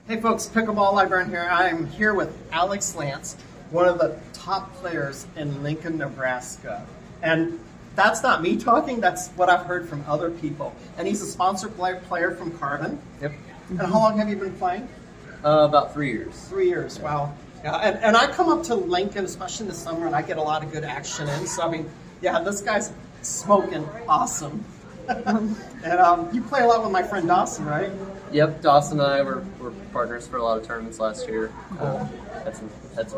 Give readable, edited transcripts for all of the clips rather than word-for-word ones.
Hey folks, Pickleball Librarian here. I'm here with Alex Lantz, one of the top players in Lincoln, Nebraska. And that's not me talking, that's what I've heard from other people. And he's a sponsored player from Carbon. Yep. And how long have you been playing? About 3 years. 3 years, wow. Yeah, and I come up to Lincoln, especially in the summer, and I get a lot of good action in. So I mean, yeah, this guy's smoking awesome. And you play a lot with my friend Dawson, right? Yep, Dawson and I were partners for a lot of tournaments last year. Cool. Had some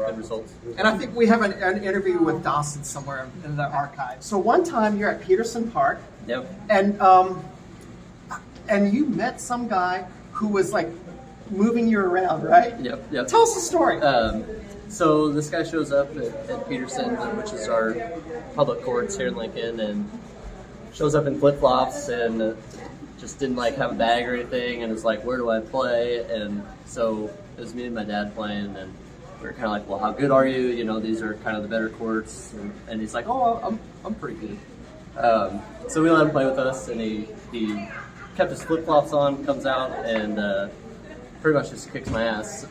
good results. And I think we have an interview with Dawson somewhere in the archive. So one time you're at Peterson Park. Yep. And you met some guy who was like moving you around, right? Yep. Tell us the story. So this guy shows up at Peterson, which is our public courts here in Lincoln, and shows up in flip-flops and just didn't like have a bag or anything, and was like, where do I play? And so it was me and my dad playing, and we were kind of like, well, how good are you? You know, these are kind of the better courts. And he's like, oh, I'm pretty good. So we let him play with us, and he kept his flip-flops on, comes out, and pretty much just kicks my ass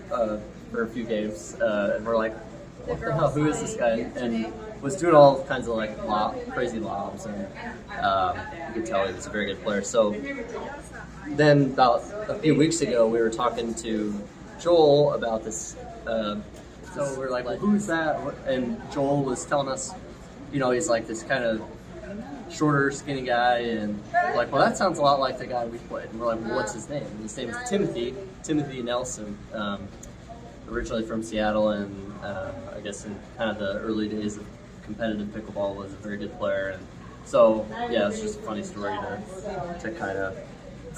for a few games. And we're like, what the hell, who is this guy? And was doing all kinds of like crazy lobs, and you could tell he was a very good player. So then about a few weeks ago, we were talking to Joel about this. So we're like, well, who's that? And Joel was telling us, you know, he's like this kind of shorter, skinny guy, and we're like, well, that sounds a lot like the guy we played. And we're like, well, what's his name? And his name is Timothy Nelson. Originally from Seattle, and I guess in kind of the early days of competitive pickleball was a very good player. And so yeah, it's just a funny story to kind of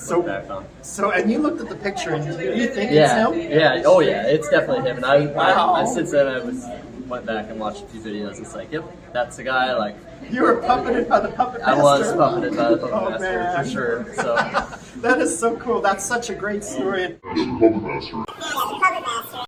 look back on. So, and you looked at the picture, and do you think Yeah, it's him? yeah, oh yeah, it's definitely him. And I Wow. since then went back and watched a few videos. It's like, yep, that's the guy. Like, You were puppeted by the puppet master. I was puppeted by the puppet Oh, master man. for sure. So That is so cool. That's such a great story.